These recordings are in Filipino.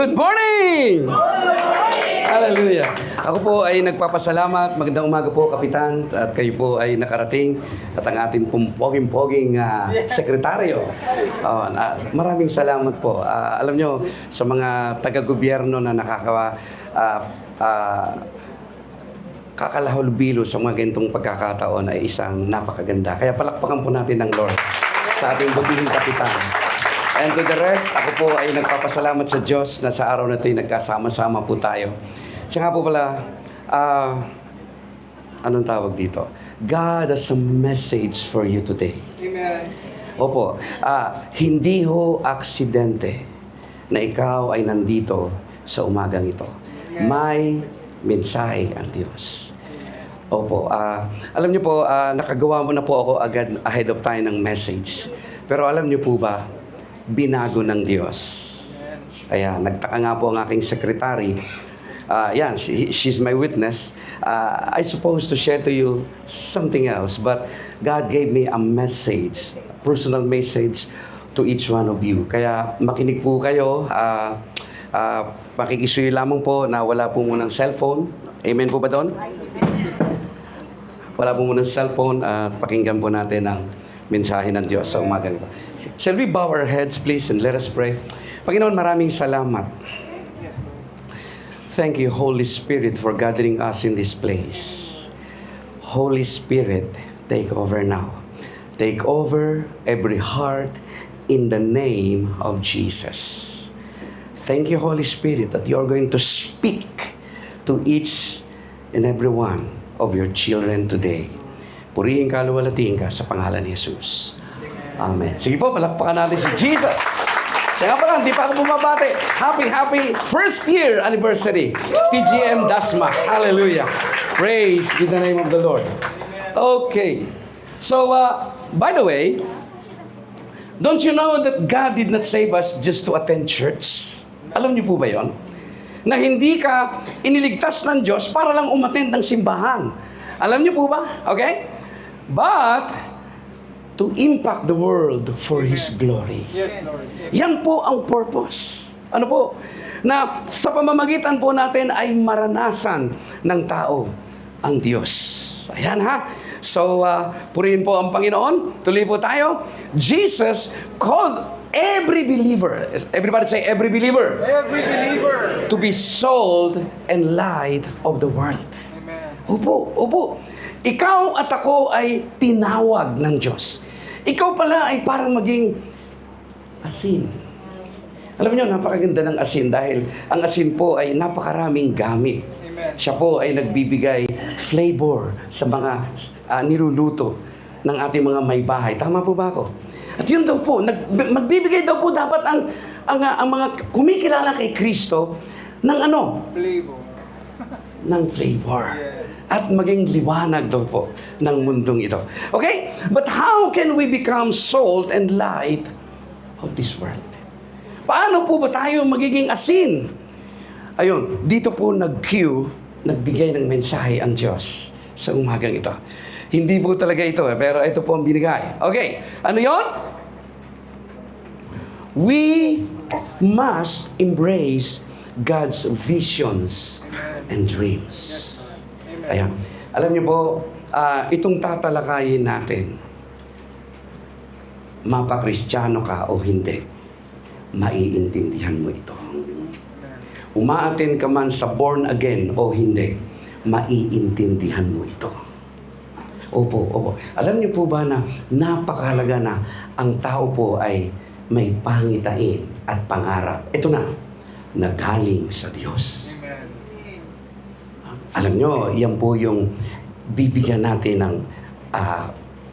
Good morning! Hallelujah! Ako po ay nagpapasalamat. Magandang umaga po, Kapitan. At kayo po ay nakarating. At ang ating poging-poging sekretaryo. Maraming salamat po. Alam nyo, sa mga taga-gobyerno na kakalahulbilo sa mga ganitong pagkakataon ay isang napakaganda. Kaya palakpakan po natin ng Lord sa ating bubihing Kapitan. And to the rest, ako po ay nagpapasalamat sa Diyos na sa araw na ito ay nagkasama-sama po tayo. Siya nga po pala, anong tawag dito? God has a message for you today. Amen. Opo, hindi ho aksidente na ikaw ay nandito sa umagang ito. May mensahe ang Diyos. Opo, alam niyo po, nakagawa mo na po ako agad ahead of time ng message. Pero alam niyo po ba, binago ng Diyos. Ayan, nagtaka nga po ang aking secretary. Yan, she's my witness. I supposed to share to you something else, but God gave me a message, personal message to each one of you. Kaya makinig po kayo. Pakikisuyo lamang po na wala po munang cellphone. Amen po ba doon? Wala po munang cellphone at pakinggan po natin ang mensahe ng Diyos sa umaga nito. Shall we bow our heads, please, and let us pray? Panginoon, maraming salamat. Thank you, Holy Spirit, for gathering us in this place. Holy Spirit, take over now. Take over every heart in the name of Jesus. Thank you, Holy Spirit, that you are going to speak to each and every one of your children today. Purihin ka, luwalhatiin ka sa pangalan ni Jesus. Amen. Sige po, palakpakan natin si Jesus. Siya nga pala, hindi pa ako bumabati. Happy first year anniversary. TGM Dasma. Hallelujah. Praise be the name of the Lord. Okay. So, by the way, don't you know that God did not save us just to attend church? Alam niyo po ba yon? Na hindi ka iniligtas ng Diyos para lang umattend ng simbahan. Alam niyo po ba? Okay? But to impact the world for His glory. Yes, Lord. Yan po ang purpose. Ano po? Na sa pamamagitan po natin ay maranasan ng tao ang Diyos. Ayan ha. So, purihin po ang Panginoon. Tuloy po tayo. Jesus called every believer. Everybody say, every believer. Every believer. To be salt and light of the world. Amen. Opo. Ikaw at ako ay tinawag ng Diyos. Ikaw pala ay parang maging asin. Alam niyo, napakaganda ng asin dahil ang asin po ay napakaraming gamit. Amen. Siya po ay nagbibigay flavor sa mga niluluto ng ating mga may bahay. Tama po ba ako? At yun daw po, magbibigay daw po dapat ang mga kumikilala kay Kristo ng ano? Flavor. Ng flavor. Yeah. At maging liwanag daw po ng mundong ito. Okay? But how can we become salt and light of this world? Paano po ba tayo magiging asin? Ayun, dito po nagbigay ng mensahe ang Diyos sa umagang ito. Hindi po talaga ito, pero ito po ang binigay. Okay, ano yon? We must embrace God's visions and dreams. Ayan. Alam niyo po, itong tatalakayin natin, mapakristyano ka o hindi, maiintindihan mo ito. Umaaten ka man sa born again o hindi, maiintindihan mo ito. Opo. Alam niyo po ba na napakahalaga na ang tao po ay may pangitain at pangarap. Ito na galing sa Diyos. Alam nyo, yan po yung bibigyan natin ng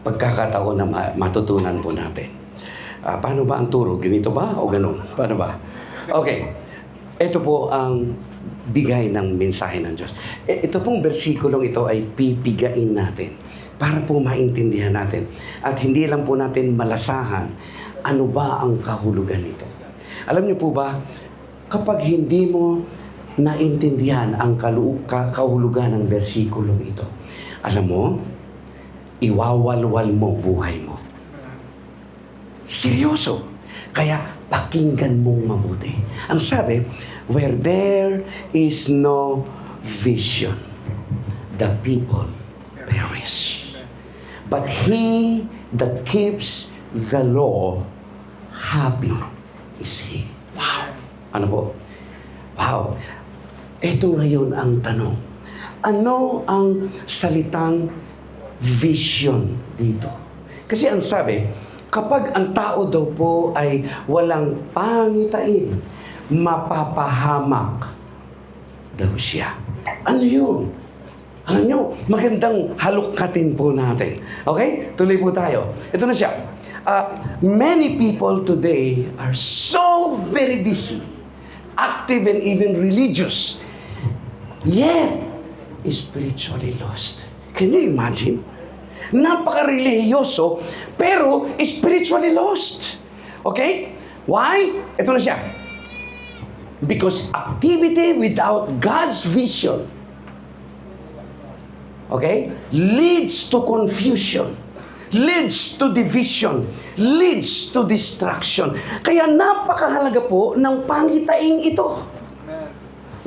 pagkakataon na matutunan po natin. Paano ba ang turo? Ganito ba o ganun? Paano ba? Okay. Ito po ang bigay ng mensahe ng Diyos. Ito pong bersikulong ito ay pipigain natin para po maintindihan natin. At hindi lang po natin malasahan ano ba ang kahulugan nito. Alam niyo po ba, kapag hindi mo naintindihan ang kahulugan ng bersikulong ito, alam mo, iwawalwal mo buhay mo. Seryoso. Kaya pakinggan mong mabuti. Ang sabi, where there is no vision, the people perish. But he that keeps the law, happy is he. Wow! Ano po? Wow! Ito ngayon ang tanong. Ano ang salitang vision dito? Kasi ang sabi, kapag ang tao daw po ay walang pangitain, mapapahamak daw siya. Ano yun? Alam nyo, magandang halukkatin po natin. Okay? Tuloy po tayo. Ito na siya. Many people today are so very busy, active and even religious, yet spiritually lost. Can you imagine? Napaka-religyoso, pero spiritually lost. Okay? Why? Ito na siya. Because activity without God's vision, okay, leads to confusion, leads to division, leads to distraction. Kaya napakahalaga po ng pangitaing ito.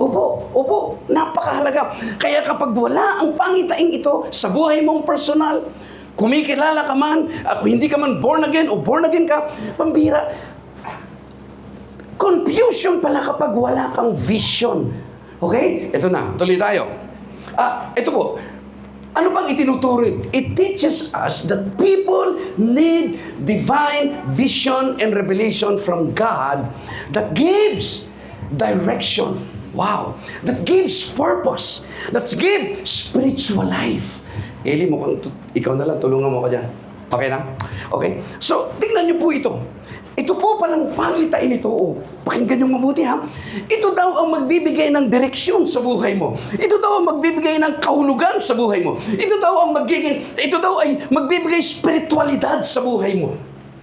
Opo, napakahalaga. Kaya kapag wala ang pangitaing ito sa buhay mong personal, kumikilala ka man, hindi ka man born again o born again ka, pambira. Confusion pala kapag wala kang vision. Okay? Ito na, tuloy tayo. Ito po, ano bang itinuturing? It teaches us that people need divine vision and revelation from God that gives direction. Wow! That gives purpose. That gives spiritual life. Eli, mukhang ikaw na lang, tulungan mo ko dyan. Okay na? Okay? So, tingnan niyo po ito. Ito po palang pangitain ito. Pakinggan yung mabuti ha. Ito daw ang magbibigay ng direksyon sa buhay mo. Ito daw ang magbibigay ng kahulugan sa buhay mo. Ito daw ay magbibigay spiritualidad sa buhay mo.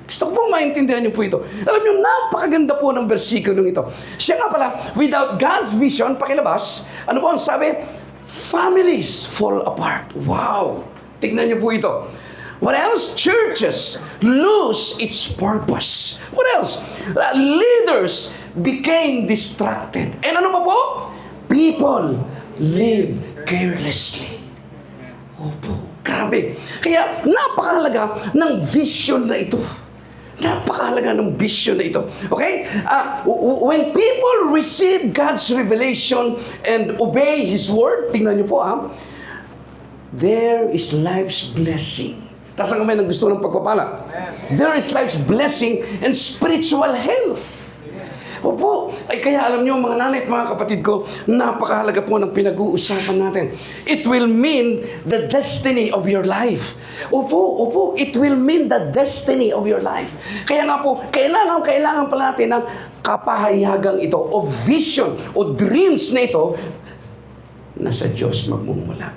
Gusto ko pong maintindihan niyo po ito. Alam niyo, napakaganda po ng versikulong ito. Siya nga pala, without God's vision, pakilabas, ano po ang sabi? Families fall apart. Wow! Tignan niyo po ito. What else? Churches lose its purpose. What else? Leaders became distracted. And ano pa po? People live carelessly. Opo, grabe. Kaya napakahalaga ng vision na ito. Napakahalaga ng vision na ito. Okay? When people receive God's revelation and obey His word, tingnan niyo po there is life's blessing. Taas ang kamay ng gusto ng pagpapala. There is life's blessing and spiritual health. Opo. Ay kaya alam niyo mga nanay at mga kapatid ko, napakahalaga po ng pinag-uusapan natin. It will mean the destiny of your life. Opo. It will mean the destiny of your life. Kaya nga po, kailangan pala natin ng kapahayagang ito o vision o dreams na ito na sa Diyos magmumula.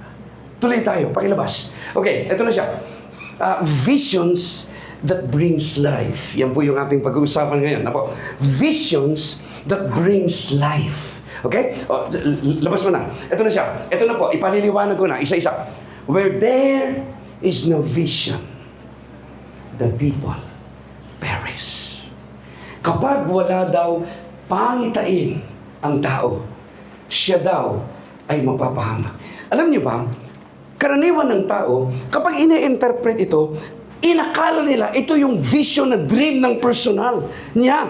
Tuloy tayo, pakilabas. Okay, ito na siya. Visions that brings life. Yan po yung ating pag-uusapan ngayon. Apo, visions that brings life. Okay? Labas mo na. Ito na siya. Ito na po. Ipaliliwanag ko na. Isa-isa. Where there is no vision, the people perish. Kapag wala daw pangitain ang tao, siya daw ay mapapahamak. Alam niyo ba, karaniwan ng tao, kapag ine-interpret ito, inakala nila ito yung vision na dream ng personal niya.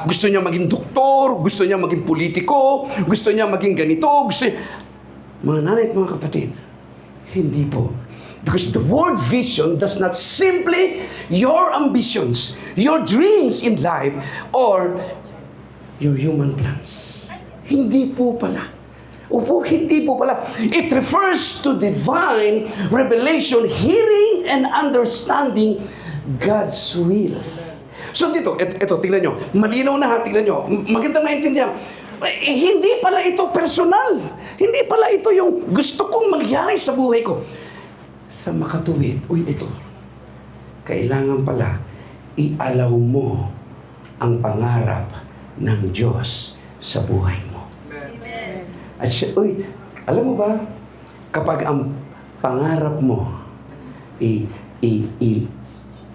Gusto niya maging doktor, gusto niya maging politiko, gusto niya maging ganito, Mga nanay at mga kapatid, hindi po. Because the word vision does not simply your ambitions, your dreams in life, or your human plans. Hindi po pala. Opo, hindi po pala. It refers to divine revelation, hearing and understanding God's will. So dito, ito, tingnan nyo. Malinaw na tingnan nyo. Magandang maintindihan. Hindi pala ito personal. Hindi pala ito yung gusto kong mangyari sa buhay ko. Sa makatuwid, ito. Kailangan pala i-allow mo ang pangarap ng Diyos sa buhay mo. At siya, alam mo ba, kapag ang pangarap mo,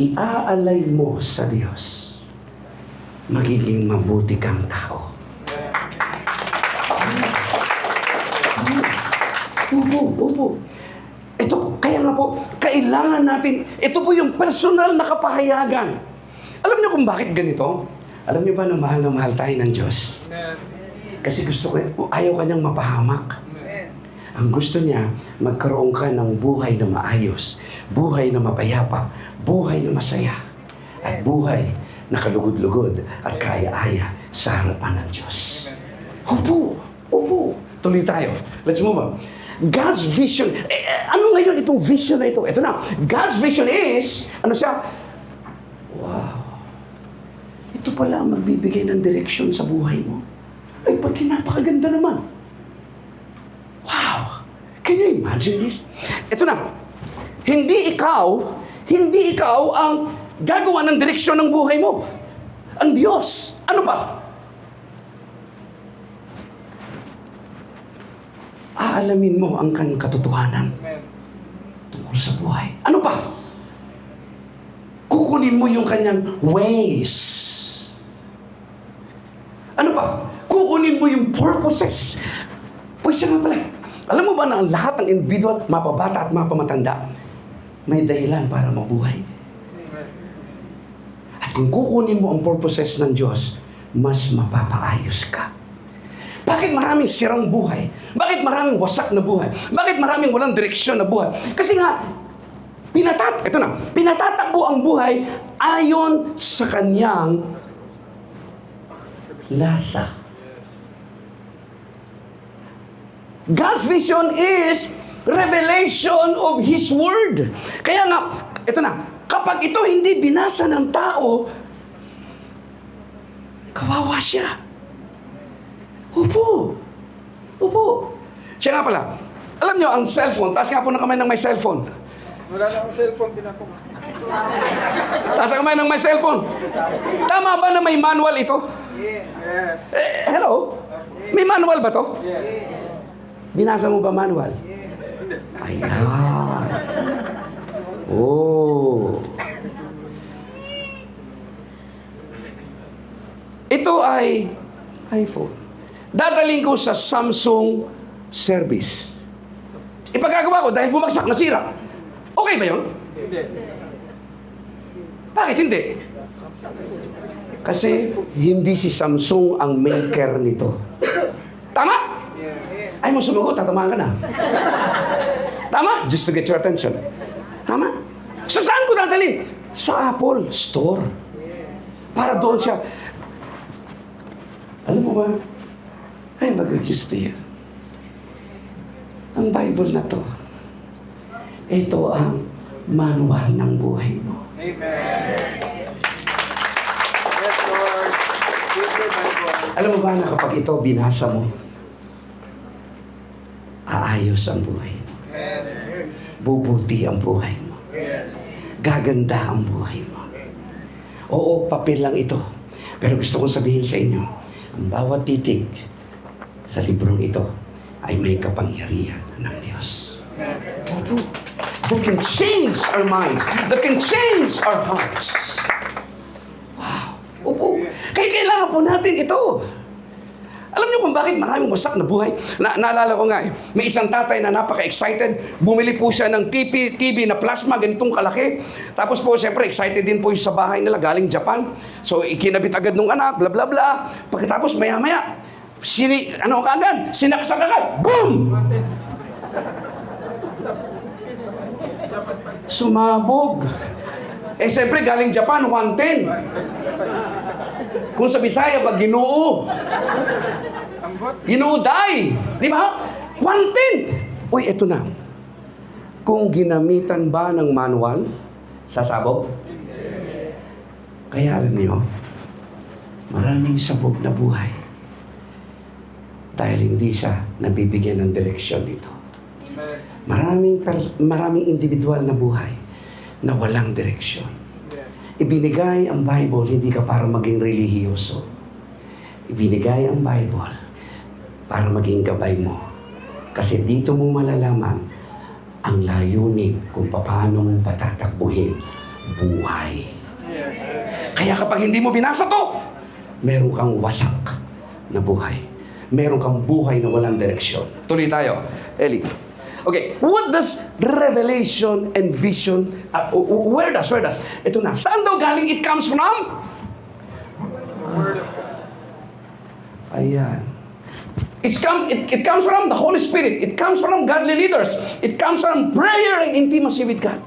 iaalay mo sa Diyos, magiging mabuti kang tao. Opo. Ito, kaya nga po, kailangan natin, ito po yung personal na kapahayagan. Alam niyo kung bakit ganito? Alam niyo ba na mahal tayo ng Diyos? Kasi ayaw kanyang mapahamak. Ang gusto niya, magkaroon ka ng buhay na maayos, buhay na mapayapa, buhay na masaya, at buhay na kalugod-lugod at kaya-aya sa harapan ng Diyos. Opo. Tuloy tayo. Let's move on. God's vision. Ano ngayon itong vision na ito? Ito na. God's vision is, ano siya? Wow. Ito pala ang magbibigay ng direksyon sa buhay mo. Ay, napakaganda naman. Wow. Can you imagine this? Ito na. Hindi ikaw ang gagawa ng direksyon ng buhay mo. Ang Diyos. Ano pa? Aalamin mo ang katotohanan tungkol sa buhay. Ano pa? Kukunin mo yung kanyang ways. Ano pa? Kukunin mo yung purposes. O siya nga pala. Alam mo ba na ang lahat ng individual, mapabata at mapamatanda, may dahilan para mabuhay? At kung kukunin mo ang purposes ng Diyos, mas mapapaayos ka. Bakit maraming sirang buhay? Bakit maraming wasak na buhay? Bakit maraming walang direksyon na buhay? Kasi nga, pinatatakbo ang buhay ayon sa kanyang lasa. God's vision is revelation of His Word. Kaya nga, kapag ito hindi binasa ng tao, kawawa siya. Opo. Siya nga pala, alam nyo, ang cellphone, taas nga po ng kamay ng may cellphone. Wala na akong cellphone, pinako. Taas ang kamay ng may cellphone. Tama ba na may manual ito? Yes. Hello? May manual ba to? Yes. Binasa mo ba manual? Ayan. Oh. Ito ay iPhone. Dadaling ko sa Samsung service. Ipagagawa ko dahil bumagsak, nasira. Okay ba yun? Hindi. Bakit hindi? Kasi hindi si Samsung ang maker nito. Tama? Ay mo sumagot, tatamaan ka na. Tama? Just to get your attention. Tama? So saan ko dadalhin? Sa Apple Store. Para doon siya. Alam mo ba? Ay, mag-adjust yan. Ang Bible na to, ito ang manual ng buhay mo. Amen. Yes, Lord. Give me Bible. Alam mo ba na kapag ito binasa mo, aayos ang buhay mo. Amen. Bubuti ang buhay mo. Yes. Gaganda ang buhay mo. Oo, papel lang ito. Pero gusto kong sabihin sa inyo, ang bawat titig sa librong ito ay may kapangyarihan ng Diyos. Opo. That can change our minds. That can change our hearts. Wow. Opo. Kaya kailangan po natin ito. Alam niyo kung bakit maraming wasak na buhay? Naalala ko nga may isang tatay na napaka-excited. Bumili po siya ng TV na plasma, ganitong kalaki. Tapos po, siyempre, excited din po yung sa bahay nila, galing Japan. So, ikinabit agad nung anak, bla bla bla. Pagkatapos, maya-maya, sinaksak agad. Boom! Sumabog. Siyempre, galing Japan, 110. Kung sa Bisaya ba, Ginoo. Ginuuday. Di ba? 110. Uy, eto na. Kung ginamitan ba ng manual, sasabog? Kaya alam niyo, maraming sabog na buhay. Dahil hindi siya nabibigyan ng direksyon nito. Maraming individual na buhay na walang direksyon. Ibinigay ang Bible hindi ka para maging relihiyoso. Ibinigay ang Bible para maging gabay mo. Kasi dito mo malalaman ang layunin kung paano mo patatakbuhin buhay. Kaya kapag hindi mo binasa to, meron kang wasak na buhay. Meron kang buhay na walang direksyon. Tuloy tayo. Eli. Okay, what does revelation and vision, where does? Ito na. Saan daw galing it comes from? Word of God. Ayan. It comes from the Holy Spirit. It comes from godly leaders. It comes from prayer and intimacy with God.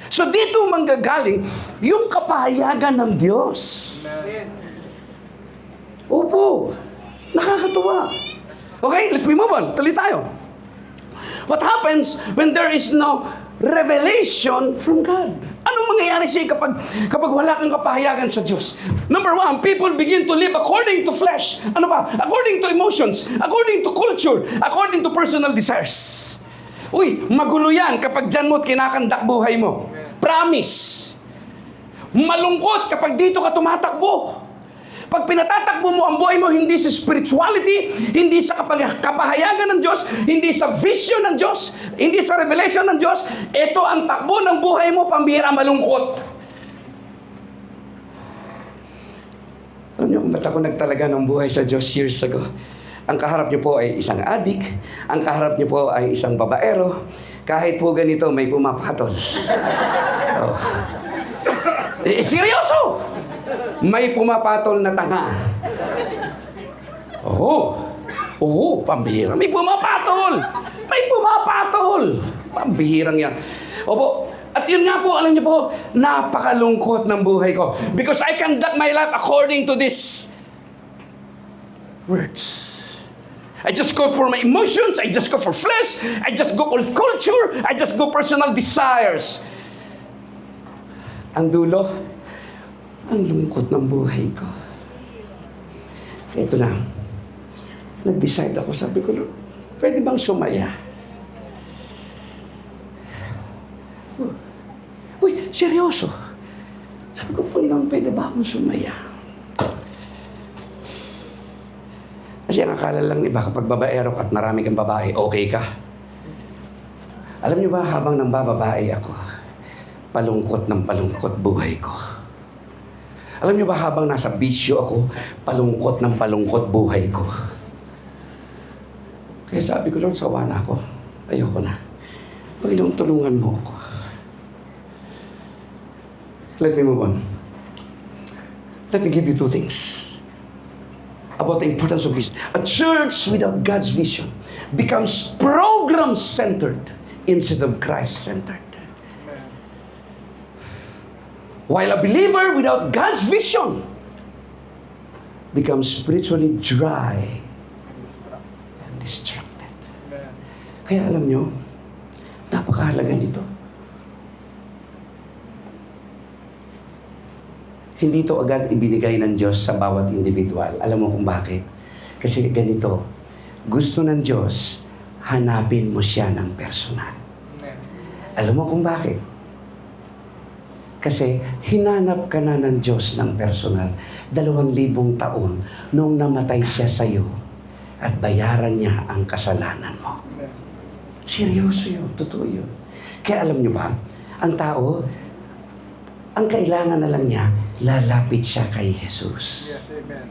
So dito manggagaling yung kapahayagan ng Diyos. Amen. Opo. Nakakatuwa. Okay, let me move on. Tuloy tayo. What happens when there is no revelation from God? Anong mangyayari sa'yo kapag wala kang kapahayagan sa Diyos? Number one, people begin to live according to flesh. Ano ba? According to emotions, according to culture, according to personal desires. Uy, magulo yan kapag dyan mo't kinakandak buhay mo. Promise. Malungkot kapag dito ka tumatakbo. Pag pinatatakbo mo ang buhay mo, hindi sa spirituality, hindi sa kapahayagan ng Diyos, hindi sa vision ng Diyos, hindi sa revelation ng Diyos, ito ang takbo ng buhay mo, pambihira, malungkot. Alam niyo kung ba't ako nagtalaga ng buhay sa Diyos years ago? Ang kaharap niyo po ay isang adik, ang kaharap niyo po ay isang babaero, kahit po ganito may pumapatol. Oh. Seryoso! May pumapatol na tanga. Oo, pambihira. May pumapatol! May pumapatol! Pambihirang yan. Opo, at yun nga po, alam niyo po, napakalungkot ng buhay ko. Because I conduct my life according to this words. I just go for my emotions, I just go for flesh, I just go for culture, I just go personal desires. Ang dulo, ang lungkot ng buhay ko. Ito na. Nag-decide ako. Sabi ko, pwede bang sumaya? Uy, seryoso. Sabi ko, Panginoon, pwede ba akong sumaya? Kasi ang akala lang iba, kapag babaero ka at marami kang babae, okay ka. Alam niyo ba, habang nang bababae ako, palungkot ng palungkot buhay ko. Alam niyo ba, habang nasa bisyo ako, palungkot ng palungkot buhay ko. Kaya sabi ko, Lord, sawa na ako. Ayoko na. Panginoon, tulungan mo ako. Let me move on. Let me give you two things about the importance of vision. A church without God's vision becomes program-centered instead of Christ-centered. While a believer without God's vision becomes spiritually dry and distracted. Kaya alam nyo, napakahalaga nito. Hindi ito agad ibinigay ng Diyos sa bawat individual. Alam mo kung bakit? Kasi ganito, gusto ng Diyos, hanapin mo siya ng personal. Alam mo kung bakit? Kasi hinanap ka na ng Diyos ng personal 2,000 taon nung namatay siya sa iyo at bayaran niya ang kasalanan mo. Seryoso yun, totoo yun. Kaya alam niyo ba, ang tao, ang kailangan na lang niya, lalapit siya kay Jesus. Yes, amen.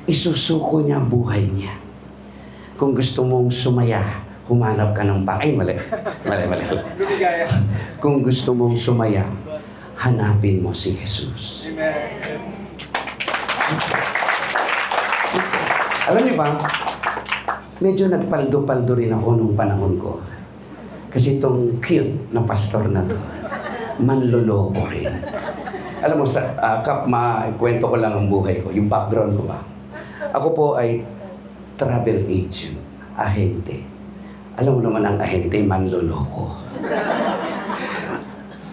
Isusuko niya ang buhay niya. Kung gusto mong sumaya, humanap ka ng Ay, mali. Lumigaya. Kung gusto mong sumaya, hanapin mo si Jesus. Amen. Alam niyo ba, medyo nagpaldo-paldo rin ako nung panahon ko. Kasi itong cute na pastor na to, manloloko rin. Alam mo, kwento ko lang ang buhay ko, yung background ko ba. Ako po ay travel agent, ahente. Alam mo naman ang ahente, manloloko.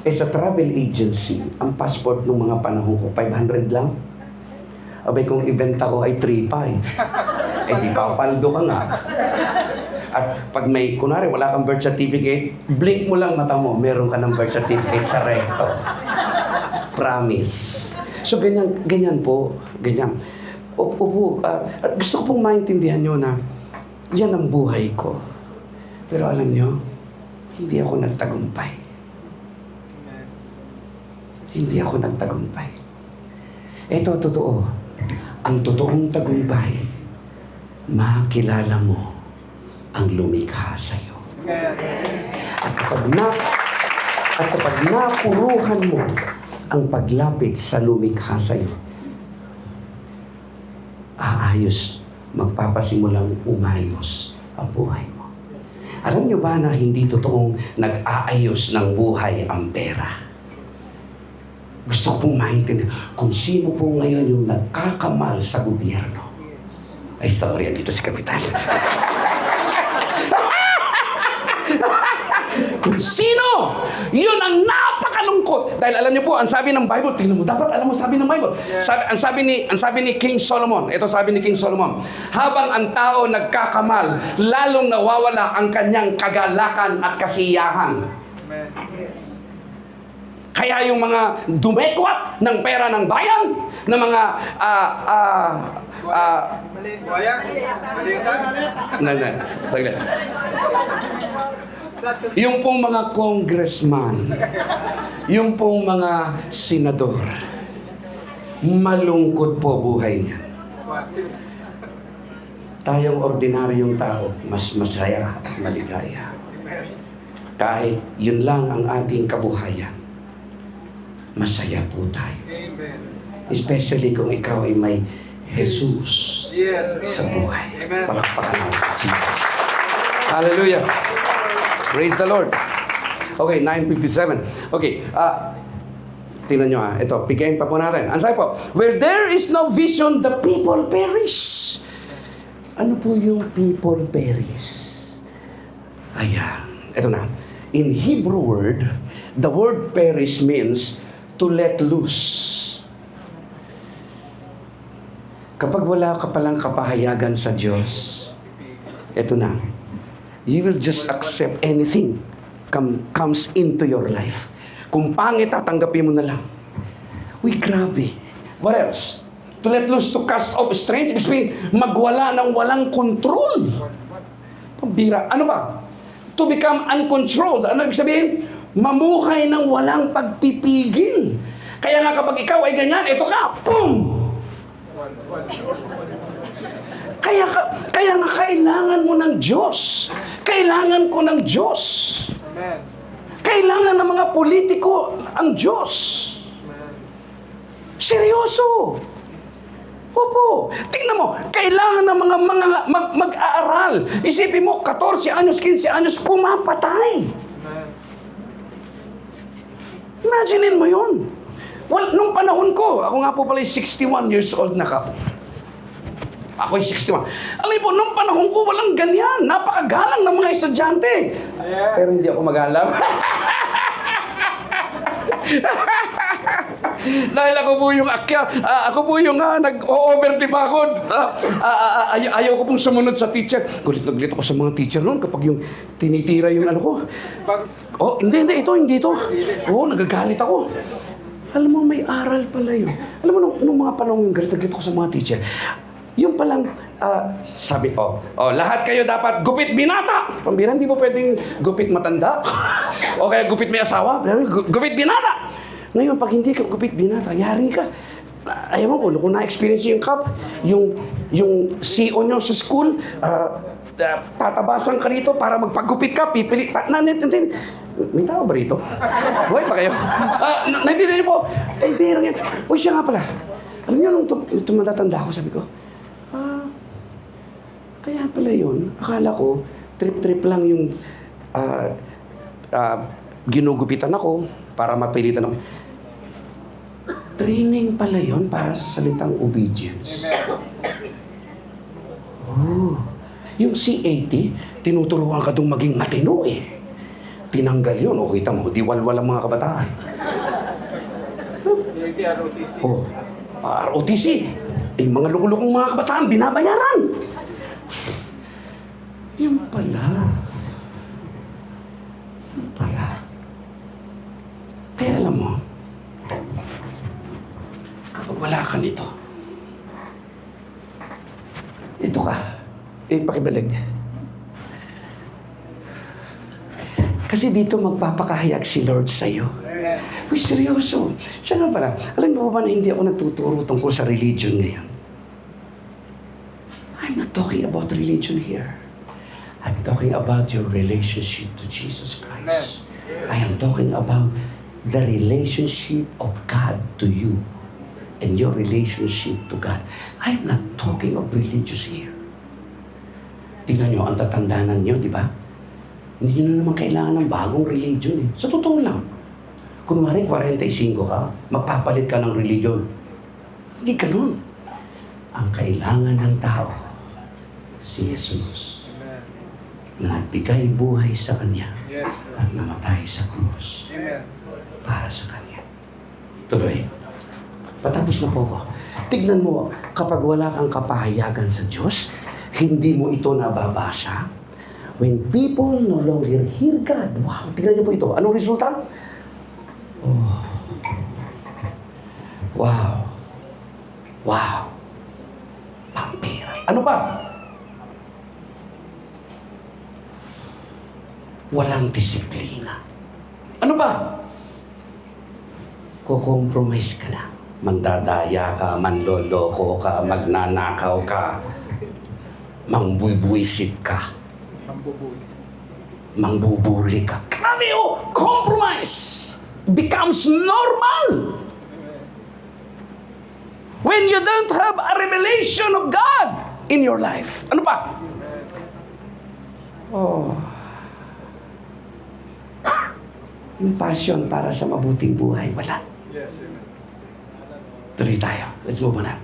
Sa travel agency, ang passport ng mga panahon ko, 500 lang. Abay, kung ibenta ko ay 3,500. Di ba, paldo ka nga. At pag may, kunwari, wala kang birth certificate, blink mo lang mata mo, meron ka ng birth certificate sa recto. Promise. So, ganyan po. Ganyan. Opo, at gusto ko pong maintindihan nyo na yan ang buhay ko. Pero alam nyo, hindi ako nagtagumpay. Hindi ako nagtagumpay. Ito, totoo. ang totoong tagumpay, makilala mo ang lumikha sa'yo. At kapag napuruhan mo ang paglapit sa lumikha sa'yo, magpapasimulang umayos ang buhay mo. Alam niyo ba na hindi totoong nag-aayos ng buhay ang pera? Gusto ko pong maintindihan kung sino po ngayon yung nagkakamal sa gobyerno. Ay, sorry, andito si Kapitan. Kung sino, yun ang napakalungkot. Dahil alam niyo po, ang sabi ng Bible, tingnan mo, dapat alam mo sabi ng Bible. Ang sabi ni King Solomon, ito sabi ni King Solomon, habang ang tao nagkakamal, lalong nawawala ang kanyang kagalakan at kasiyahan. Kaya yung mga dumekwat ng pera ng bayan, ng mga saglit. Yung pong mga congressman, yung pong mga senador, malungkot po buhay niya. Tayong ordinaryong tao, mas masaya at maligaya. Kahit yun lang ang ating kabuhayan, masaya po tayo. Especially kung ikaw ay may Jesus sa buhay. Palakpakan natin sa Jesus. Hallelujah. Praise the Lord. Okay, 9:57. Okay, tingnan nyo ito, pigayin pa po natin. Ang sabi po, where there is no vision, the people perish. Ano po yung people perish? Ayan, ito na. In Hebrew word, the word perish means to let loose. Kapag wala ka palang kapahayagan sa Diyos, ito na. You will just accept anything comes into your life. Kung pangit, tatanggapin mo na lang. Uy, grabe. What else? To let loose, to cast off strength, which means magwala ng walang control. Pambira. Ano ba? To become uncontrolled. Ano ibig sabihin? Mamuhay ng walang pagpipigil. Kaya nga kapag ikaw ay ganyan, ito ka, boom! Kaya nga kailangan mo ng Diyos. Kailangan ko ng Diyos. Kailangan ng mga politiko ang Diyos. Seryoso. Opo. Tingnan mo, kailangan ng mga mag-aaral. Isipin mo, 14 anyos, 15 anyos, pumapatay. Imaginin mo yun. Well, nung panahon ko, ako nga po pala 61 years old na ka. Ako'y 61. Alam po, nung panahon ko, walang ganyan. Napakagalang ng mga estudyante. Yeah. Pero hindi ako magalang. Dahil ako po yung ako po yung nag-o-over debakod. Ayaw ko pong sumunod sa teacher. Gulit ako sa mga teacher noon kapag yung tinitira yung ano ko. Oh, hindi ito. Oh, nagagalit ako. Alam mo, may aral pala yun. Alam mo, nung mga panahon yung galit ako sa mga teacher. Yung palang, sabi, lahat kayo dapat gupit binata. Pambira, hindi mo pwedeng gupit matanda. O kaya gupit may asawa. Gupit binata. Ngayon, pag hindi ka gupit binata, yari ka. Ayaw mo, kung na-experience yung CAP, yung CEO nyo sa school, tatabasan ka rito para magpagupit ka, pipili. May tao ba rito? Buhay ba kayo? Naintindihan niyo po. Pambira yan. Uy, siya nga pala. Alam niyo, nung tumatanda ako, sabi ko, kaya pala yun, akala ko, trip-trip lang yung ginugupitan ako para mapilitan ako. Training pala yun para sa salitang obedience. Oh, yung CAT, tinuturuan ka dong maging matino eh. Tinanggal yun, kita mo, diwalwal ang mga kabataan. Oh, ROTC. Mga lukulukong mga kabataan, binabayaran. Yung pala. Kaya alam mo, kapag wala ka nito, ito ka, pakibalik. Kasi dito magpapakahayag si Lord sa'yo. Uy, seryoso. Siya nga pala, alam mo ba na hindi ako nagtuturo tungkol sa religion ngayon? religion here. I'm talking about your relationship to Jesus Christ. I am talking about the relationship of God to you and your relationship to God. I'm not talking of religious here. Tingnan nyo, ang tatandanan nyo, di ba? Hindi nyo na naman kailangan ng bagong religion eh. Sa totoo lang. Kunwari, 45 ka, magpapalit ka ng religion. Hindi ganun. Ang kailangan ng tao, si Jesus, na nagbigay buhay sa Kanya at namatay sa krus para sa Kanya. Tuloy. Patapos na po ako. Tignan mo, kapag wala kang kapahayagan sa Diyos, hindi mo ito nababasa. When people no longer hear God, wow, tignan niyo po ito. Anong resulta? Oh. Wow. Wow. Pampira. Ano pa? Walang disiplina. Ano pa? Kukompromise ka na. Mandadaya ka, manloloko ka, magnanakaw ka, mangbubwisit ka, mangbubuli ka. Grabe oh! Compromise becomes normal. When you don't have a revelation of God in your life. Ano pa? Oh. Yung passion para sa mabuting buhay, wala. Tuloy tayo. Let's move on na.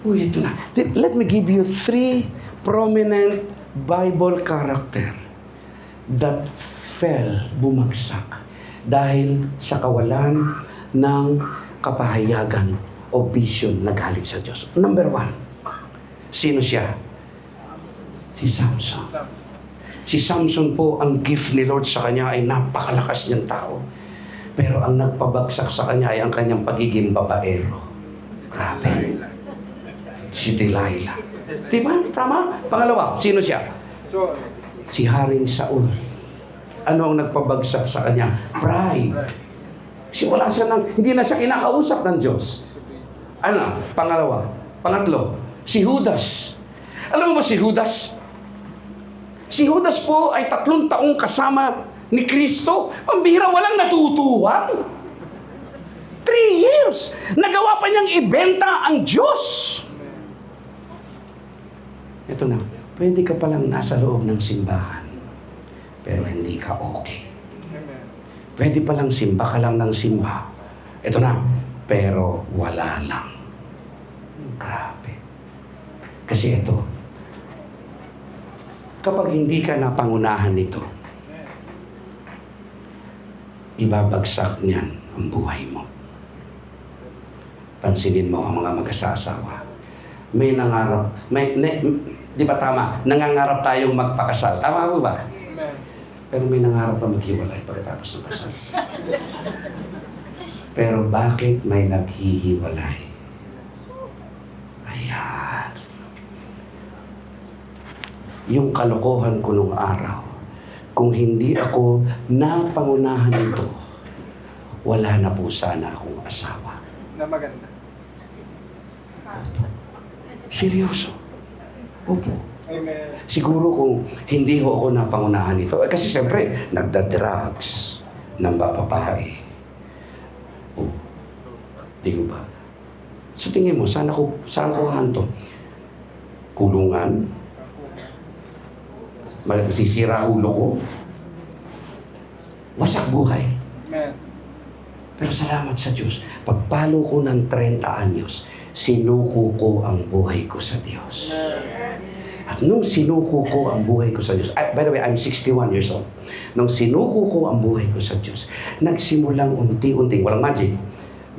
Uy, ito na. Let me give you 3 prominent Bible character that fell, bumagsak, dahil sa kawalan ng kapahayagan o vision na galing sa Diyos. Number 1, sino siya? Si Samson. Si Samson po, ang gift ni Lord sa kanya ay napakalakas niyang tao. Pero ang nagpabagsak sa kanya ay ang kanyang pagiging babaero. Grabe. Si Delilah. Diba? Tama? Pangalawa, sino siya? Si Haring Saul. Ano ang nagpabagsak sa kanya? Pride. Kasi wala siya hindi na siya kinakausap ng Diyos. Ano? Pangalawa. Pangatlo, si Judas. Alam mo ba si Judas? Si Judas po ay 3 taong kasama ni Kristo. Pambihira, walang natutuhan. 3 years. Nagawa pa niyang ibenta ang Diyos. Ito na. Pwede ka palang nasa loob ng simbahan, pero hindi ka okay. Pwede palang simba ka lang ng simba. Ito na. Pero wala lang. Grabe. Kasi ito, kapag hindi ka napangunahan nito, ibabagsak niyan ang buhay mo. Pansinin mo ang mga mag-asawa. May nangarap, di ba tama? Nangangarap tayong magpakasal. Tama po ba? Pero may nangarap pa maghiwalay pagkatapos ng kasal. Pero bakit may naghihiwalay? Ayan. Yung kalokohan ko nung araw, kung hindi ako napangunahan nito, wala na po sana akong asawa. Na maganda. Seryoso. Opo. Amen. Siguro kung hindi ho ako napangunahan nito, kasi siyempre, nagda-drugs, nambababae. Oh, di ko ba? So tingin mo, saan ko hanto? Kulungan? Masisira ulo ko? Wasak buhay. Amen. Pero salamat sa Diyos, pagpalo ko ng 30 anyos, sinuko ko ang buhay ko sa Diyos. At nung sinuko ko ang buhay ko sa Diyos, by the way, I'm 61 years old. Nung sinuko ko ang buhay ko sa Diyos, nagsimulang unti-unti, walang magic,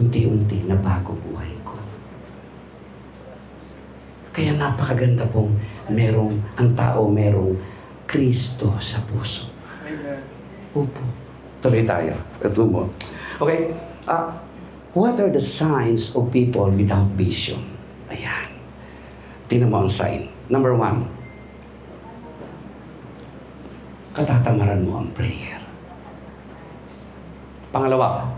unti-unti na bago buhay ko. Kaya napakaganda pong ang tao merong Kristo sa puso. Amen. Opo. Tuloy tayo. Ito mo. Okay. What are the signs of people without vision? Ayan. Tingnan mo ang sign. Number 1. Katatamaran mo ang prayer. Pangalawa,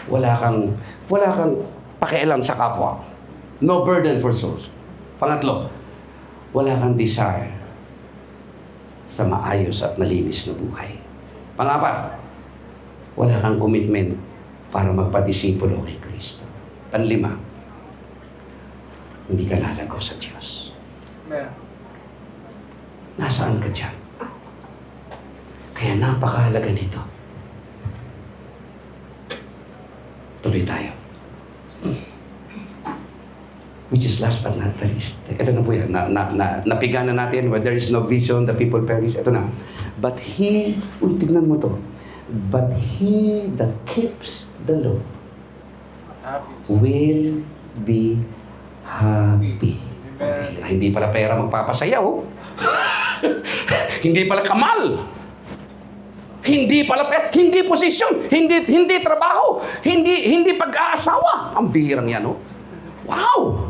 wala kang pakialam sa kapwa. No burden for souls. Pangatlo, wala kang desire sa maayos at malinis na buhay. Pangapat, wala kang commitment para magpadisipulo kay Kristo. Panlima, hindi ka lalago sa Diyos. Amen. Nasaan ka dyan? Kaya napakahalaga nito. Tuloy tayo. Which is last but not the least. Ito na po yan. Napiga na natin. Where there is no vision, the people perish. Ito na. But he, tignan mo to. But he that keeps the law Happy. will be happy. Amen. Hindi pala pera magpapasayaw. Hindi pala kamal. Hindi pala hindi posisyon, hindi trabaho, hindi pag-aasawa. Ang bihirang yan, oh. Wow!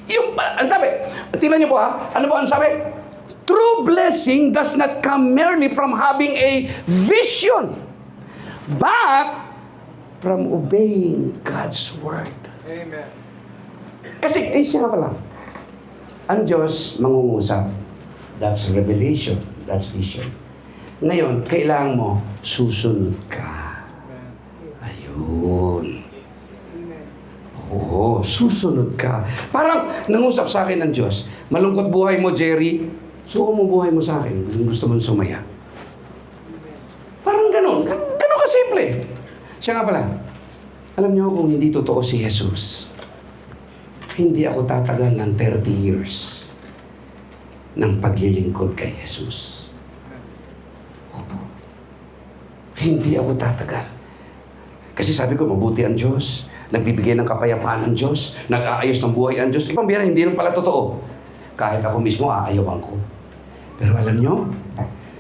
Yung ang sabi, tingnan niyo po ha, ano po ang sabi? True blessing does not come merely from having a vision, but from obeying God's word. Amen. Kasi, siya nga pala, ang Diyos mangungusap. That's revelation. That's vision. Ngayon, kailangan mo, susunod ka. Amen. Ayun. Amen. Oo, susunod ka. Parang nangusap sa akin ng Diyos, malungkot buhay mo, Jerry. Suko mo buhay mo sa akin. Gusto mo sumaya. Parang ganun. Ganun kasimple. Siya nga pala, alam niyo kung hindi totoo si Jesus, hindi ako tatagal ng 30 years ng paglilingkod kay Jesus. Opo. Hindi ako tatagal. Kasi sabi ko, mabuti ang Diyos. Nagbibigay ng kapayapaan ang Diyos. Nag-aayos ng buhay ang Diyos. Ibang biyara, hindi lang pala totoo. Kahit ako mismo, aayawan ko. Pero alam nyo,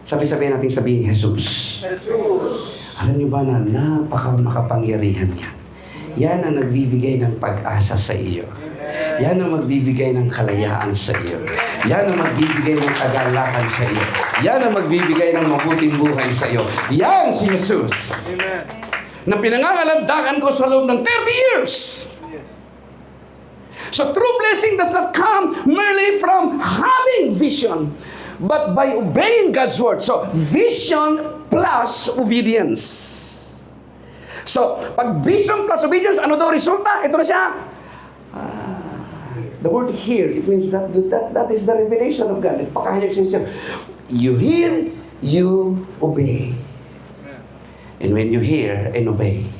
sabi-sabihin natin sabihin, Jesus. Alam niyo ba na napaka-makapangyarihan niya? Yan ang nagbibigay ng pag-asa sa iyo. Yan ang magbibigay ng kalayaan sa iyo. Yan ang magbibigay ng kagalakan sa iyo. Yan ang magbibigay ng mabuting buhay sa iyo. Yan si Jesus. Amen. Na pinangangalandakan ko sa loob ng 30 years. Yes. So true blessing does not come merely from having vision, but by obeying God's word. So vision plus obedience. So pag vision plus obedience, ano daw resulta? Ito na siya. The word hear, it means that is the revelation of God. Nagpakahayag siya. You hear, you obey. Amen. And when you hear and obey,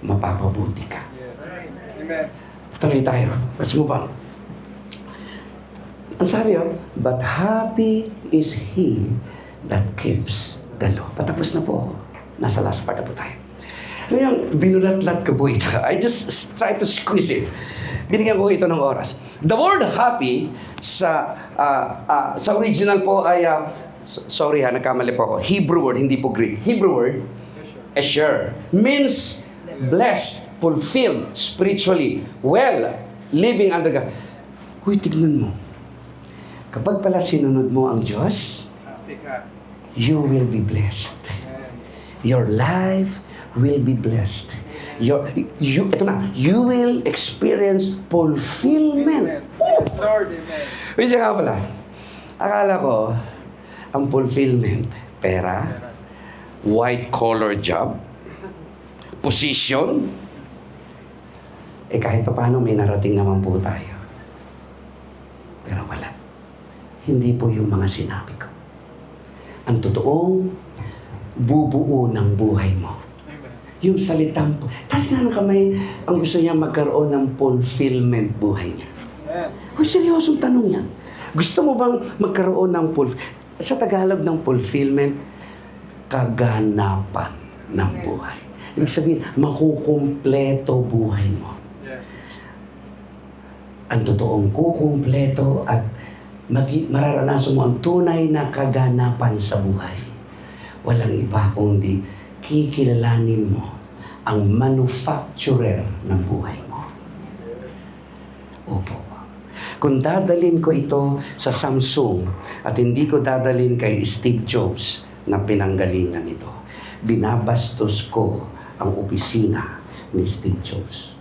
mapapabuti ka. Yes. Amen. Tuloy tayo. Let's move on. Ang sabi but happy is he that keeps the law. Patapos na po ako. Nasa last part na po tayo. So yung binulat-lat ko po ito. I just try to squeeze it. Binigyan ko ito ng oras. The word happy sa original po ay, sorry ha, nagkamali po ako. Hebrew word, hindi po Greek. Hebrew word, asher, means blessed, fulfilled, spiritually, well, living under God. Huy, tignan mo. Kapag pala sinunod mo ang Diyos, Happy ka. you will be blessed. Amen. Your life will be blessed. Ito na, you will experience fulfillment. Amen. Yes, Lord. Amen. Kasi nga pala, akala ko, ang fulfillment, pera, white-collar job, position, kahit pa paano may narating naman po tayo. Pero wala. Hindi po yung mga sinabi ko. Ang totoong bubuo ng buhay mo. Amen. Yung salitang po. Tapos nga ng kamay, ang gusto niya magkaroon ng fulfillment buhay niya. Amen. Kung seryosong tanong yan, gusto mo bang magkaroon ng sa Tagalog ng fulfillment, kaganapan ng buhay. Ibig sabihin, makukumpleto buhay mo. Yes. Ang totoong kukumpleto at mararanasan mo ang tunay na kaganapan sa buhay. Walang iba kundi kikilalanin mo ang manufacturer ng buhay mo. Opo. Kung dadalhin ko ito sa Samsung at hindi ko dadalhin kay Steve Jobs na pinanggalingan ito, binabastos ko ang opisina ni Steve Jobs.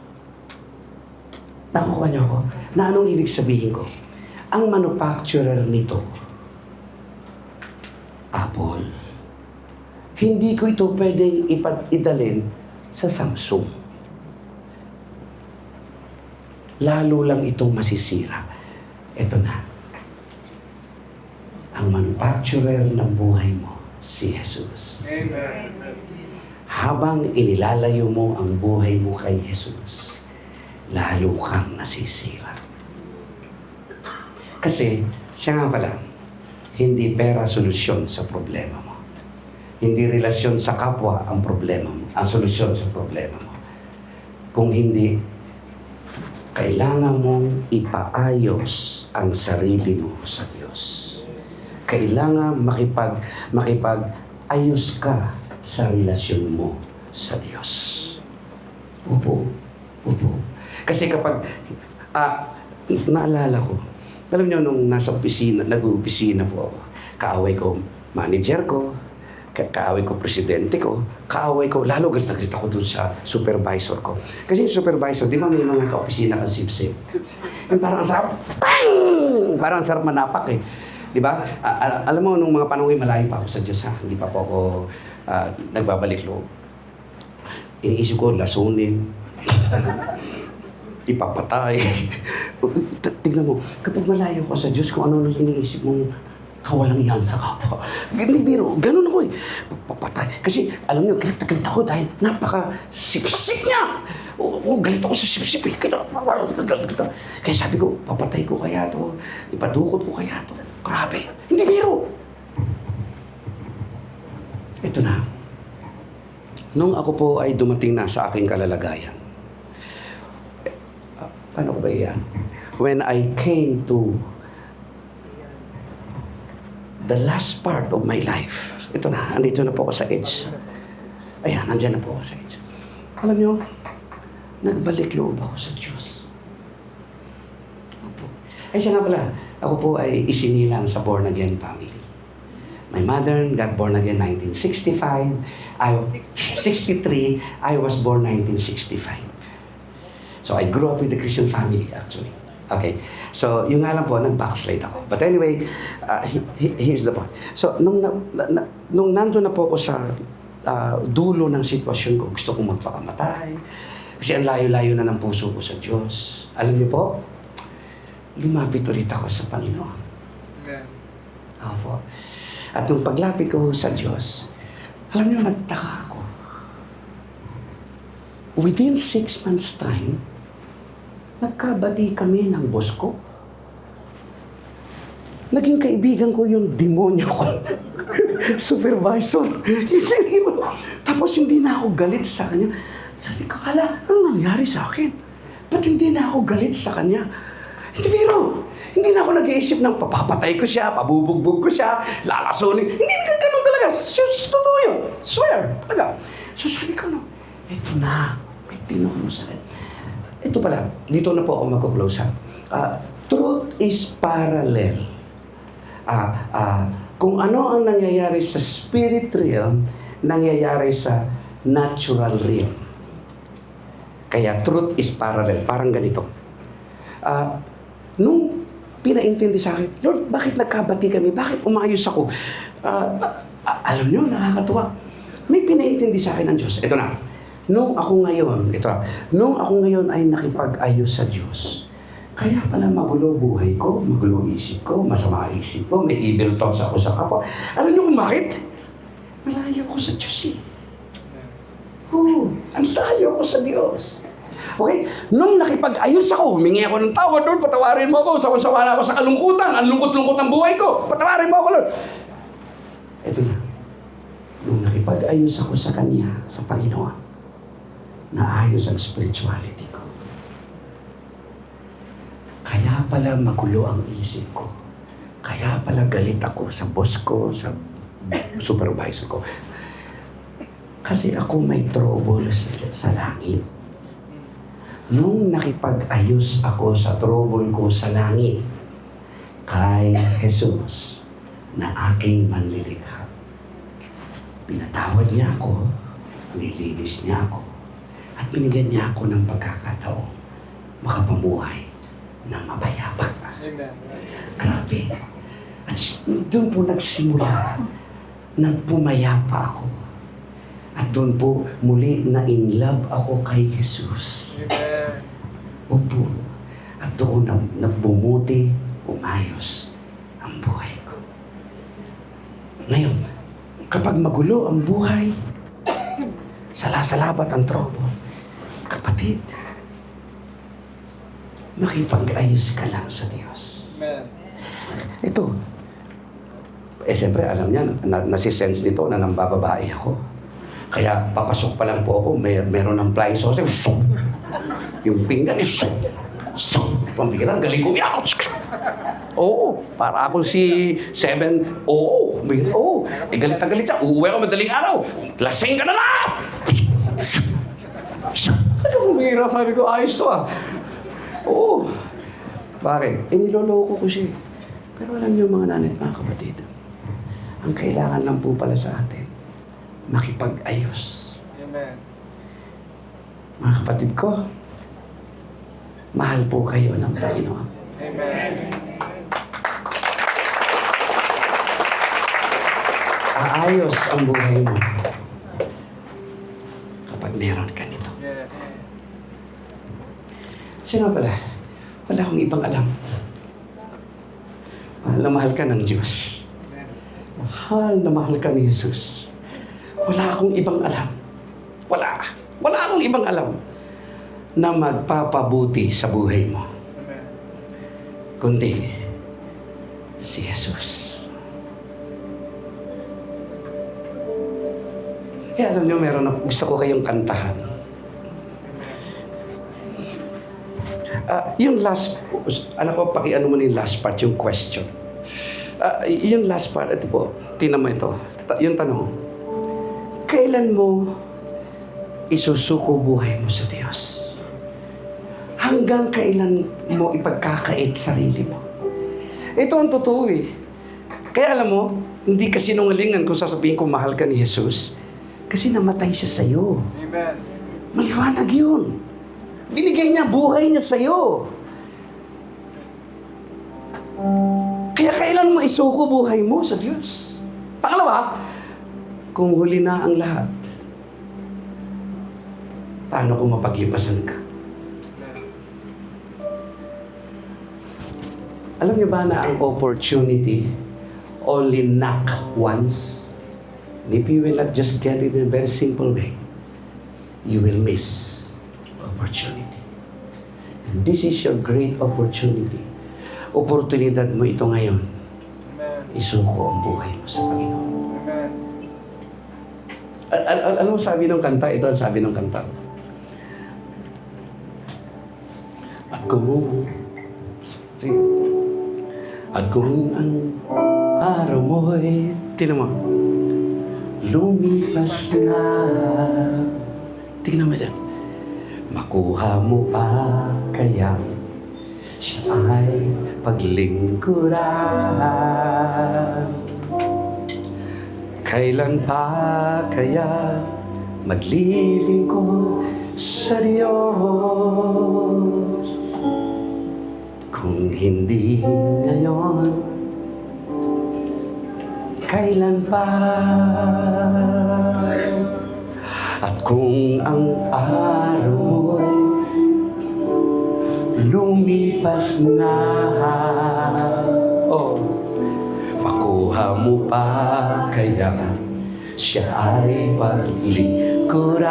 Nakukuha niyo ako? Na anong ibig sabihin ko? Ang manufacturer nito, Apple. Hindi ko ito pwedeng idalin sa Samsung. Lalo lang itong masisira. Ito na. Ang manufacturer ng buhay mo, si Jesus. Amen. Habang inilalayo mo ang buhay mo kay Jesus, lalo kang nasisira. Kasi, siya nga pala, hindi pera solusyon sa problema mo. Hindi relasyon sa kapwa ang problema mo, ang solusyon sa problema mo. Kung hindi, kailangan mong ipaayos ang sarili mo sa Diyos. Kailangan makipag-ayos ka sa relasyon mo sa Diyos. Opo. Kasi kapag, naalala ko, alam niyo, nung nasa opisina, nag-opisina po ako, kaaway ko manager ko, kaaway ko presidente ko, kaaway ko, lalo galit ako dun sa supervisor ko. Kasi yung supervisor, di ba may mga ka-opisina kang sip-sip? Yung parang ang sarap, tang! Parang ang sarap manapak eh. Di ba? Alam mo, nung mga panahon malayo pa ako sa Diyos ha, hindi pa po ako nagbabalik loob. Iniisip ko, lasunin, ipapatay. Tignan mo, kapag malayo ko sa Diyos, kung ano iniisip mong kawalangihan sa kapwa. Hindi biro, ganun ako eh. Papatay. Kasi, alam niyo, galit ako dahil napaka-sip-sip niya. Galit ako sa sip-sip eh. Kaya sabi ko, papatay ko kaya to. Ipadukot ko kaya to. Grabe. Hindi biro. Ito na. Nung ako po ay dumating na sa aking kalalagayan, paano ko ba yan? When I came to the last part of my life, ito na, andito na po ako sa edge. Ayan, nandyan na po ako sa edge. Alam nyo, nagbalik loob ako sa Diyos. Opo. Ay siya nga pala, ako po ay isinilang sa born again family. My mother got born again 1965. 63. I was born 1965. So I grew up with a Christian family actually. Okay. So yung nga lang po, nag-backslide ako. But anyway, here's the point. So nung nandun na po ako sa dulo ng sitwasyon ko, gusto kong magpakamatay. Kasi ang layo-layo na ng puso ko sa Diyos. Alam niyo po, lumapit ulit ako sa Panginoon. Amen. Opo. At nung paglapit ko sa Diyos, alam niyo, nagtaka ako. Within 6 months' time, nagkabati kami ng boss ko. Naging kaibigan ko yung demonyo ko. Supervisor. Tapos hindi na ako galit sa kanya. Sabi ko, hala, ano nangyari sa akin? Ba't hindi na ako galit sa kanya? Hindi biro. Hindi na ako nag-iisip ng papapatay ko siya, pabubugbog ko siya, lalasunin. Hindi na ganun talaga. Totoo yun. Swear. Talaga. So sabi ko, no, eto na. May tinuro sa akin. Ito pala, dito na po ako mag-close up. Truth is parallel. Kung ano ang nangyayari sa spirit realm, nangyayari sa natural realm. Kaya truth is parallel. Parang ganito. Nung pinaintindi sa akin, Lord, bakit nagkabati kami? Bakit umayos ako? Alam nyo, nakakatuwa. May pinaintindi sa akin ng Diyos. Ito na. Nung ako ngayon ay nakipag-ayos sa Diyos, kaya pala magulo buhay ko, magulo isip ko, masama isip ko, may evil thoughts ako sa kapwa. Alam nyo kung bakit? Malayo ako sa Diyos eh. Ang layo ako sa Diyos. Okay? Nung nakipag-ayos ako, humingi ako ng tawad, Lord, patawarin mo ako, sawa-sawa na ako sa kalungkutan, ang lungkot-lungkot ng buhay ko, patawarin mo ako, Lord. Ito na. Nung nakipag-ayos ako sa Kanya, sa Panginoon, naayos ang spirituality ko. Kaya pala magulo ang isip ko. Kaya pala galit ako sa boss ko, sa supervisor ko. Kasi ako may trouble sa langit. Nung nakipag-ayos ako sa trouble ko sa langit, kay Jesus na aking manlilikha, pinatawad niya ako, nilinis niya ako, at binigyan niya ako ng pagkakataon makapamuhay na mapayapa. Amen. Grabe. At doon po nagsimula na pumayapa ako. At doon po muli na in love ako kay Jesus. Amen. Opo. At doon na bumuti, umayos ang buhay ko. Ngayon, kapag magulo ang buhay, salasalabat ang trouble, kapatid, makipag-ayos ka lang sa Diyos. Amen. Ito, siyempre alam niya, nasisense nito na nang bababae ako. Kaya papasok pa lang po ako, meron ng flying saucer, yung pinggan is pampikiran, galing kumiyak. Oo, para ako si Seven. Oo, galit na galit siya. Uuwi ako madaling araw. Lasing ka na na! Ano umira? Sabi ko, ayos to ah. Oo. Bakit? Niloloko ko siya. Pero alam niyo mga nanay at mga kapatid, ang kailangan lang po pala sa atin, makipag-ayos. Amen. Mga kapatid ko, mahal po kayo ng Panginoon. Amen. Aayos ang buhay mo kapag meron ka nito. Yes. Siya nga pala, wala akong ibang alam. Mahal na mahal ka ng Diyos. Mahal na mahal ka ni Jesus. Wala akong ibang alam. Wala akong ibang alam na magpapabuti sa buhay mo. Amen. Kundi si Jesus. Kaya alam niyo, gusto ko kayong kantahan. Yung last, anak ko, pakiano mo na yung last part, yung question. Yung last part, ito po, tinan mo ito. Yung tanong, kailan mo isusuko buhay mo sa Diyos? Hanggang kailan mo ipagkakait sarili mo? Ito ang totoo eh. Kaya alam mo, hindi kasi nungalingan kung sasabihin ko mahal ka ni Jesus. Kasi namatay siya sa'yo. Amen. Maliwanag yun. Binigay niya buhay niya sa'yo. Kaya kailan mo isuko buhay mo sa Diyos? Pangalawa, kung huli na ang lahat, paano kung mapaglipasan ka? Amen. Alam niyo ba na ang opportunity only knock once? And if you will not just get it in a very simple way, you will miss opportunity. And this is your great opportunity. Oportunidad mo ito ngayon. Amen. Isuko ang buhay mo sa Panginoon. Amen. Ano sabi ng kanta? Ito ang sabi ng kanta. At kung... Sige. At kung ang araw mo'y... Tingnan mo. Lumipas na. Tingnan mo dyan. Makuha mo pa kaya siya ay paglingkuran. Kailan pa kaya maglilingkod sa Diyos? Kung hindi ngayon, kailan pa? At kung ang araw mo'y lumipas na, makuha mo pa kaya siya ay paglingkuran.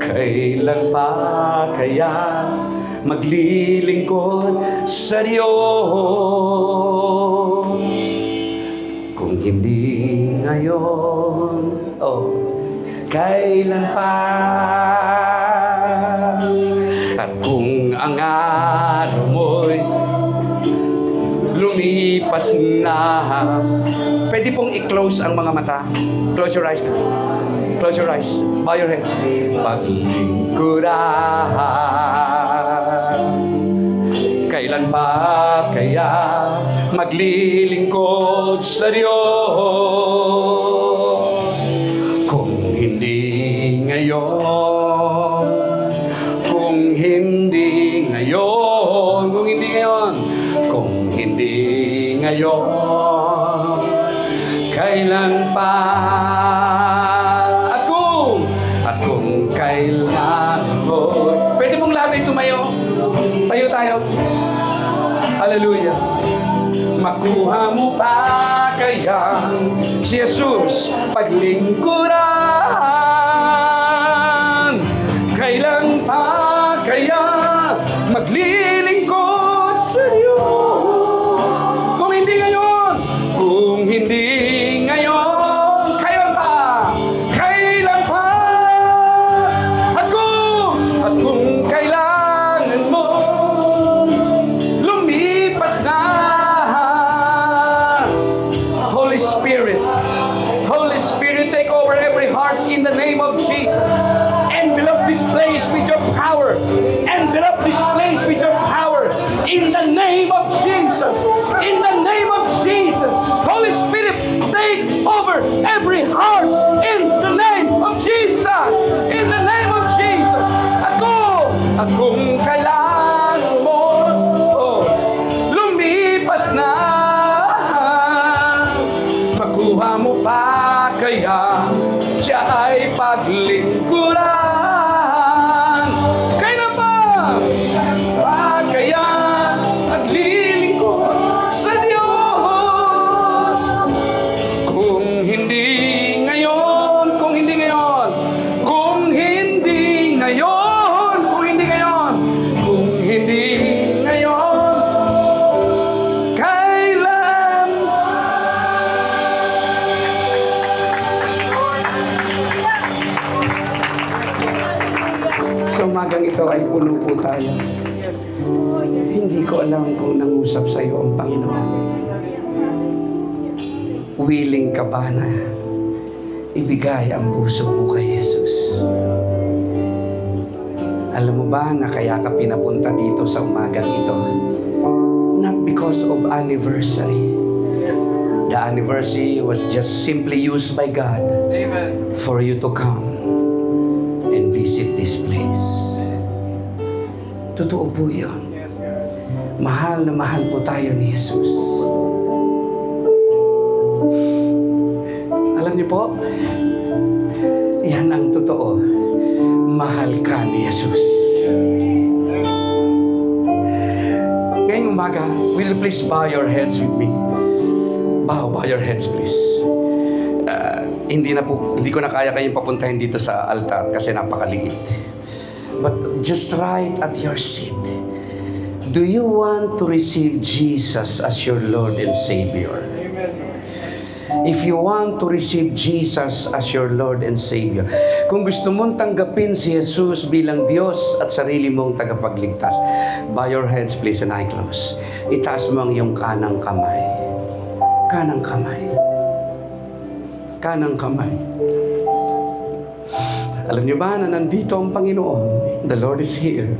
Kailan pa kaya maglilingkod sa Diyos? Kung hindi ngayon, kailan pa? At kung ang araw mo'y lumipas na, pwede pong i-close ang mga mata. Close your eyes, please. Close your eyes. Bow your heads. Paglingkuran. Kailan pa kaya maglilingkod sa Diyos? Kung hindi ngayon, ngayon, kung hindi ngayon, kung hindi ngayon, kailan pa? At kung kailan mo. Pwede mong lahat ay tumayo. Tayo tayo. Hallelujah. Makuha mo pa kaya si Jesus paglingkuran? Kailan pa kaya maglilingkod sa Diyos? Kung hindi ngayon, kung hindi ngayon, kailan pa? Kailan pa? At kung kailangan mo lumipas na. Holy Spirit, take over every heart in the name of Jesus. Envelop this place with your power. Envelop this place with your power. In the name of Jesus. In the name of Jesus. Holy Spirit, take over every heart in the name of Jesus. In the name of Jesus. At kung kailan mo lumipas na, makuha mo pa kaya siya ay paglingkuran? Kailan pa? Pa kaya maglilingkod sa Diyos? Kung hindi ngayon, kung hindi ngayon, kung hindi ngayon, kung hindi ngayon, kung hindi ngayon, kailan? Sa umagang ito ay puno po tayo. Hindi ko alam kung nangusap sa iyo ang Panginoon. Willing ka ba na ibigay ang puso mo kay Jesus? Alam mo ba na kaya ka pinapunta dito sa umagang ito? Not because of anniversary. The anniversary was just simply used by God Amen. for you to come and visit this place. Totoo po yun. Yes, God. Mahal na mahal po tayo ni Jesus. Alam niyo po, yan ang totoo. Mahal ka ni Jesus. Ngayong umaga, will you please bow your heads with me? Bow your heads please. Hindi ko na kaya kayong papuntahin dito sa altar kasi napakaliit. But just right at your seat, do you want to receive Jesus as your Lord and Savior? Amen. If you want to receive Jesus as your Lord and Savior, kung gusto mong tanggapin si Jesus bilang Diyos at sarili mong tagapagligtas, bow your heads please and eye close. Itaas mo ang iyong kanang kamay. Kanang kamay. Kanang kamay. Alam niyo ba na nandito ang Panginoon? The Lord is here.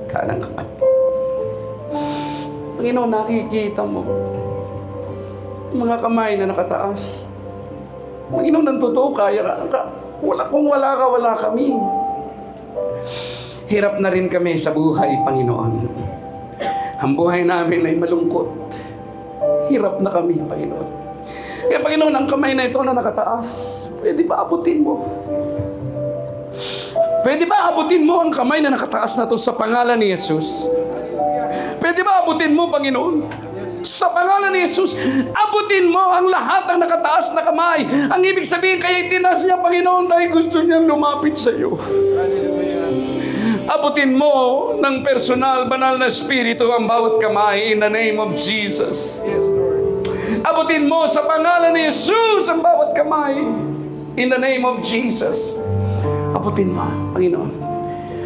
Kanang kamay. Panginoon, nakikita mo mga kamay na nakataas. Panginoon, ng totoo, kaya ka. Kung wala ka, wala kami. Hirap na rin kami sa buhay, Panginoon. Ang buhay namin ay malungkot. Hirap na kami, Panginoon. Kaya Panginoon, ang kamay na ito na nakataas, pwede ba abutin mo? Pwede ba abutin mo ang kamay na nakataas na ito sa pangalan ni Jesus? Pwede ba abutin mo, Panginoon? Sa pangalan ni Jesus, abutin mo ang lahat ng nakataas na kamay. Ang ibig sabihin, kaya itinaas niya, Panginoon, dahil gusto niyang lumapit sa iyo. Abutin mo ng personal, banal na espiritu ang bawat kamay in the name of Jesus. Yes, Lord. Abutin mo sa pangalan ni Jesus ang bawat kamay in the name of Jesus. Abutin mo, Panginoon.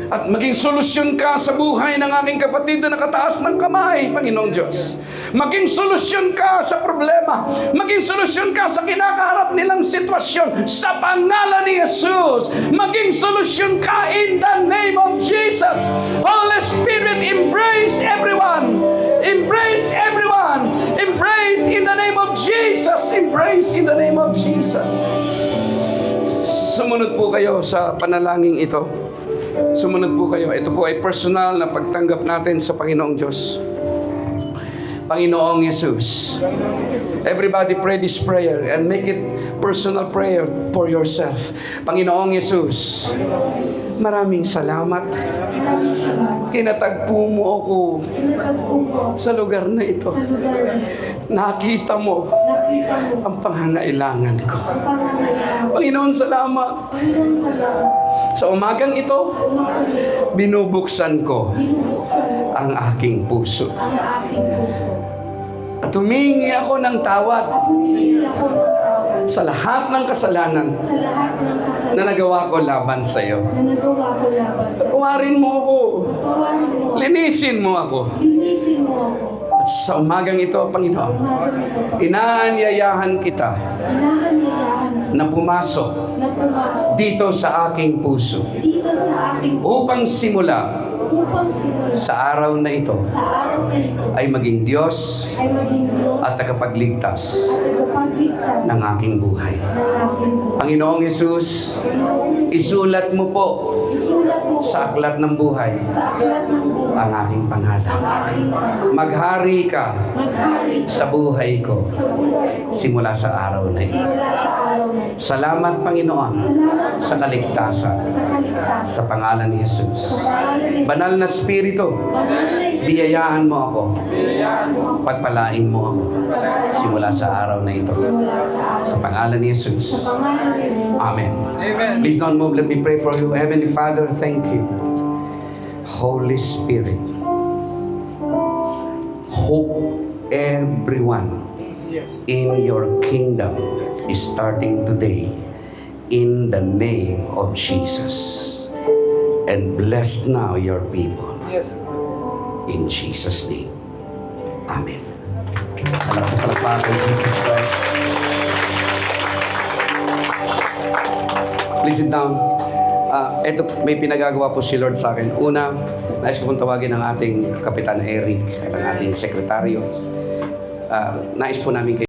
At maging solusyon ka sa buhay ng aking kapatid na nakataas ng kamay, Panginoong Diyos. Maging solusyon ka sa problema. Maging solusyon ka sa kinakaharap nilang sitwasyon. Sa pangalan ni Jesus. Maging solusyon ka in the name of Jesus. Holy Spirit, embrace everyone. Embrace everyone. Embrace in the name of Jesus. Embrace in the name of Jesus. Sumunod po kayo sa panalangin ito. Sumunod po kayo. Ito po ay personal na pagtanggap natin sa Panginoong Diyos. Panginoong Yesus. Everybody pray this prayer and make it personal prayer for yourself. Panginoong Yesus, maraming salamat. Kinatagpo mo ako sa lugar na ito. Nakita mo ang pangangailangan ko. Panginoon, salamat. Sa umagang ito, binubuksan ko ang aking puso. At humingi ako ng tawad sa lahat ng kasalanan na nagawa ko laban sa iyo. Tawarin mo ako. Linisin mo ako. At sa umagang ito, Panginoon, inaanyayahan kita na pumasok dito sa aking puso upang simula sa araw na ito ay maging Diyos at tagapagligtas ng aking buhay. Panginoong Yesus, isulat mo po sa aklat ng buhay ang aking pangalan. Maghari ka sa buhay ko simula sa araw na ito. Salamat, Panginoon, sa kaligtasan sa pangalan ni Jesus. Banal na Espiritu, biyayaan mo ako. Pagpalain mo ako simula sa araw na ito. Sa pangalan ni Jesus. Amen. Amen. Please don't move. Let me pray for you. Heavenly Father, thank you. Holy Spirit, hope everyone in your kingdom is starting today in the name of Jesus. And bless now your people. Yes. In Jesus' name. Amen. Salamat sa palakpakan, Jesus Christ. Please sit down. Ito, may pinagagawa po si Lord sa akin. Una, nais ko pong tawagin ang ating Kapitan Eric at ang ating sekretaryo. Nais po namin kayo